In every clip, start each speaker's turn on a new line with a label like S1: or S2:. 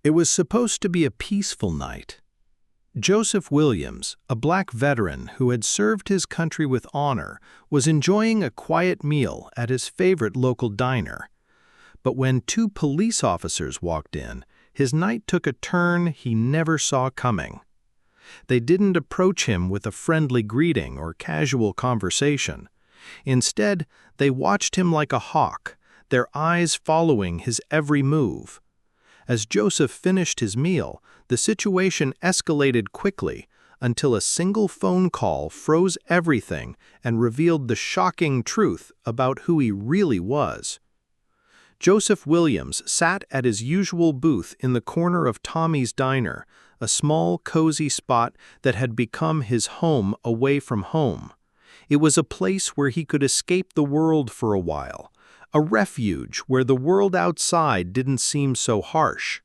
S1: It was supposed to be a peaceful night. Joseph Williams, a black veteran who had served his country with honor, was enjoying a quiet meal at his favorite local diner. But when two police officers walked in, his night took a turn he never saw coming. They didn't approach him with a friendly greeting or casual conversation. Instead, they watched him like a hawk, their eyes following his every move. As Joseph finished his meal, the situation escalated quickly until a single phone call froze everything and revealed the shocking truth about who he really was. Joseph Williams sat at his usual booth in the corner of Tommy's Diner, a small, cozy spot that had become his home away from home. It was a place where he could escape the world for a while, a refuge where the world outside didn't seem so harsh.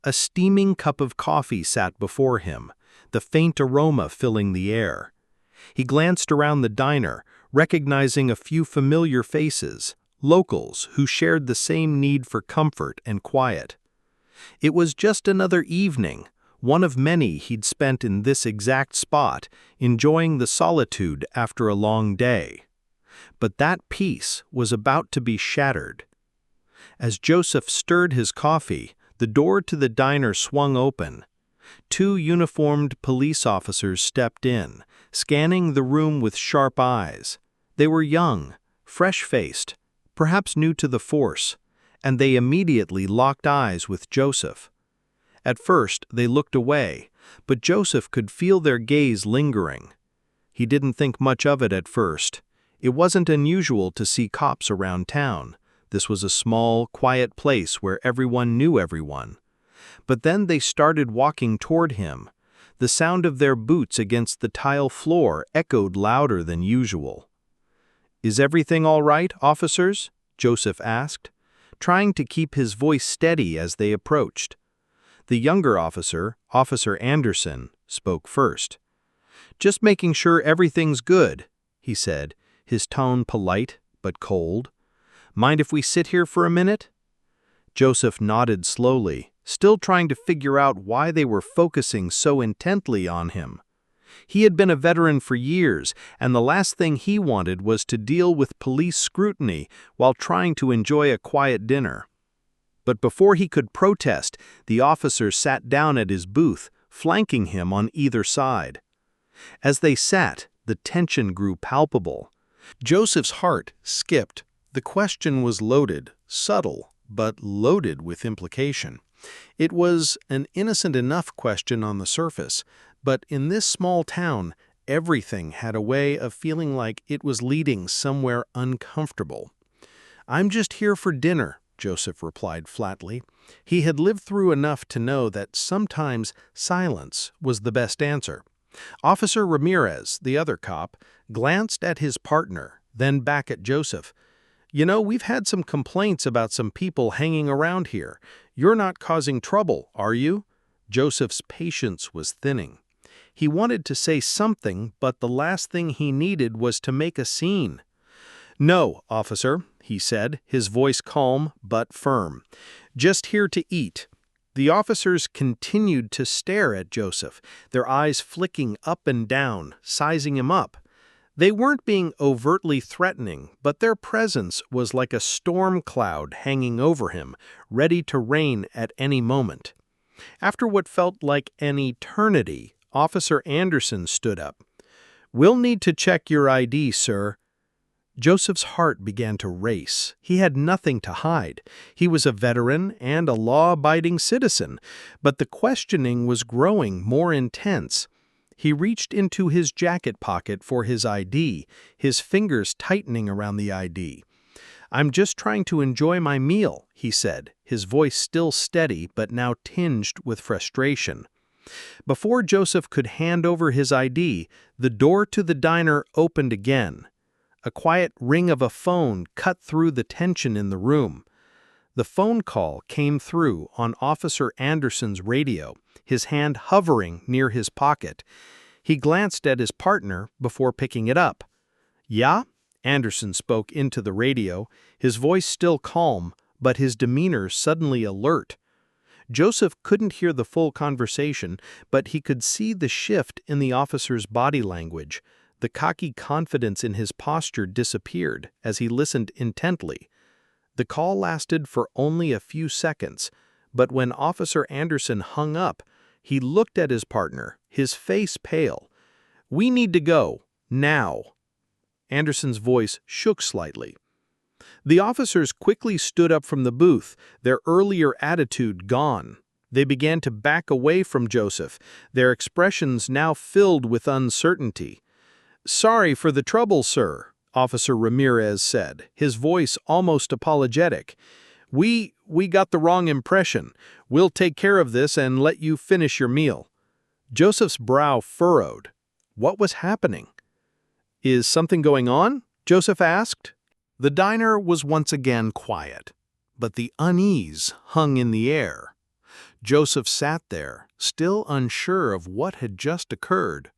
S1: A steaming cup of coffee sat before him, the faint aroma filling the air. He glanced around the diner, recognizing a few familiar faces, locals who shared the same need for comfort and quiet. It was just another evening, one of many he'd spent in this exact spot, enjoying the solitude after a long day. But that peace was about to be shattered. As Joseph stirred his coffee, the door to the diner swung open. Two uniformed police officers stepped in, scanning the room with sharp eyes. They were young, fresh-faced, perhaps new to the force, and they immediately locked eyes with Joseph. At first, they looked away, but Joseph could feel their gaze lingering. He didn't think much of it at first. It wasn't unusual to see cops around town. This was a small, quiet place where everyone knew everyone. But then they started walking toward him. The sound of their boots against the tile floor echoed louder than usual. "Is everything all right, officers?" Joseph asked, trying to keep his voice steady as they approached. The younger officer, Officer Anderson, spoke first. "Just making sure everything's good," he said, his tone polite but cold. "Mind if we sit here for a minute?" Joseph nodded slowly, still trying to figure out why they were focusing so intently on him. He had been a veteran for years, and the last thing he wanted was to deal with police scrutiny while trying to enjoy a quiet dinner. But before he could protest, the officers sat down at his booth, flanking him on either side. As they sat, the tension grew palpable. Joseph's heart skipped. The question was loaded, subtle, but loaded with implication. It was an innocent enough question on the surface, but in this small town, everything had a way of feeling like it was leading somewhere uncomfortable. "I'm just here for dinner," Joseph replied flatly. He had lived through enough to know that sometimes silence was the best answer. Officer Ramirez, the other cop, glanced at his partner, then back at Joseph. "You know, we've had some complaints about some people hanging around here. You're not causing trouble, are you?" Joseph's patience was thinning. He wanted to say something, but the last thing he needed was to make a scene. "No, officer," he said, his voice calm but firm. "Just here to eat." The officers continued to stare at Joseph, their eyes flicking up and down, sizing him up. They weren't being overtly threatening, but their presence was like a storm cloud hanging over him, ready to rain at any moment. After what felt like an eternity, Officer Anderson stood up. "We'll need to check your ID, sir." Joseph's heart began to race. He had nothing to hide. He was a veteran and a law-abiding citizen, but the questioning was growing more intense. He reached into his jacket pocket for his ID, his fingers tightening around the ID. "I'm just trying to enjoy my meal," he said, his voice still steady but now tinged with frustration. Before Joseph could hand over his ID, the door to the diner opened again. A quiet ring of a phone cut through the tension in the room. The phone call came through on Officer Anderson's radio, his hand hovering near his pocket. He glanced at his partner before picking it up. "Yeah?" Anderson spoke into the radio, his voice still calm, but his demeanor suddenly alert. Joseph couldn't hear the full conversation, but he could see the shift in the officer's body language. The cocky confidence in his posture disappeared as he listened intently. The call lasted for only a few seconds, but when Officer Anderson hung up, he looked at his partner, his face pale. "We need to go, now." Anderson's voice shook slightly. The officers quickly stood up from the booth, their earlier attitude gone. They began to back away from Joseph, their expressions now filled with uncertainty. "Sorry for the trouble, sir," Officer Ramirez said, his voice almost apologetic. We got the wrong impression. We'll take care of this and let you finish your meal." Joseph's brow furrowed. What was happening? "Is something going on?" Joseph asked. The diner was once again quiet, but the unease hung in the air. Joseph sat there, still unsure of what had just occurred.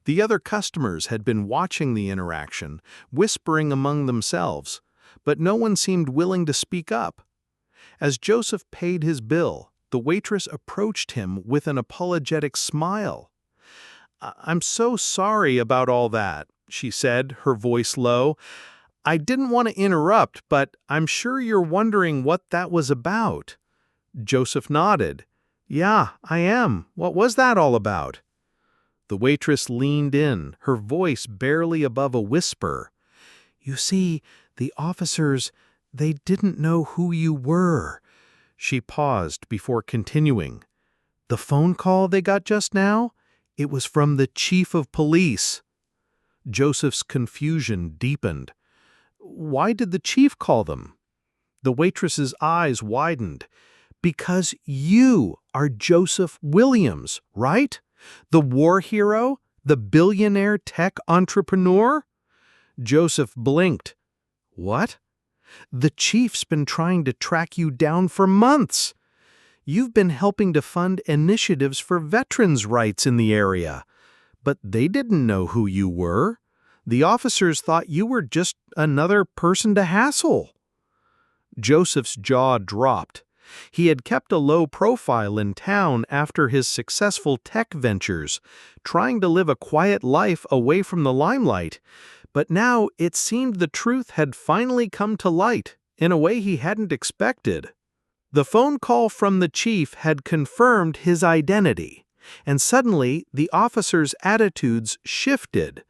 S1: The other customers had been watching the interaction, whispering among themselves, but no one seemed willing to speak up. As Joseph paid his bill, the waitress approached him with an apologetic smile. "I'm so sorry about all that," she said, her voice low. "I didn't want to interrupt, but I'm sure you're wondering what that was about." Joseph nodded. "Yeah, I am. What was that all about?" The waitress leaned in, her voice barely above a whisper. "You see, the officers, they didn't know who you were." She paused before continuing. "The phone call they got just now? It was from the chief of police." Joseph's confusion deepened. "Why did the chief call them?" The waitress's eyes widened. "Because you are Joseph Williams, right? The war hero? The billionaire tech entrepreneur?" Joseph blinked. "What?" "The chief's been trying to track you down for months. You've been helping to fund initiatives for veterans' rights in the area. But they didn't know who you were. The officers thought you were just another person to hassle." Joseph's jaw dropped. He had kept a low profile in town after his successful tech ventures, trying to live a quiet life away from the limelight. But now it seemed the truth had finally come to light in a way he hadn't expected. The phone call from the chief had confirmed his identity, and suddenly the officers' attitudes shifted.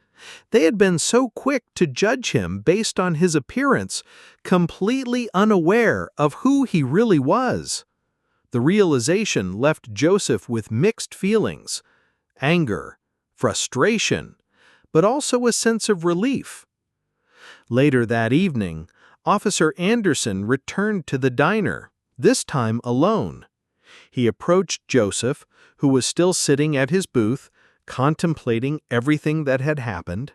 S1: They had been so quick to judge him based on his appearance, completely unaware of who he really was. The realization left Joseph with mixed feelings: anger, frustration, but also a sense of relief. Later that evening, Officer Anderson returned to the diner, this time alone. He approached Joseph, who was still sitting at his booth, contemplating everything that had happened.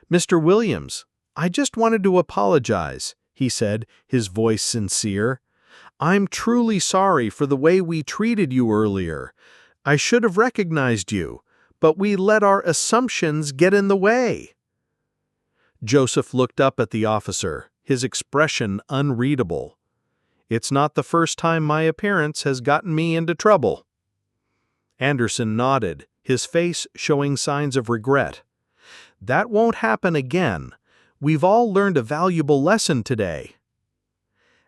S1: "Mr. Williams, I just wanted to apologize," he said, his voice sincere. "I'm truly sorry for the way we treated you earlier. I should have recognized you, but we let our assumptions get in the way." Joseph looked up at the officer, his expression unreadable. "It's not the first time my appearance has gotten me into trouble." Anderson nodded, his face showing signs of regret. "That won't happen again. We've all learned a valuable lesson today."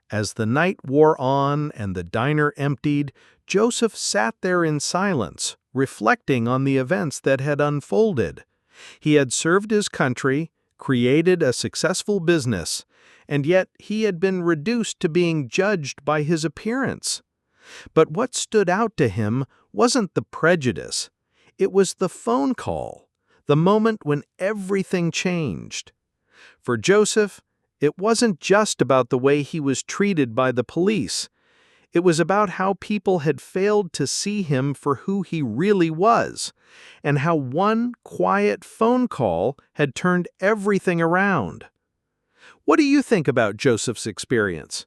S1: As the night wore on and the diner emptied, Joseph sat there in silence, reflecting on the events that had unfolded. He had served his country, created a successful business, and yet he had been reduced to being judged by his appearance. But what stood out to him wasn't the prejudice. It was the phone call, the moment when everything changed. For Joseph, it wasn't just about the way he was treated by the police. It was about how people had failed to see him for who he really was, and how one quiet phone call had turned everything around. What do you think about Joseph's experience?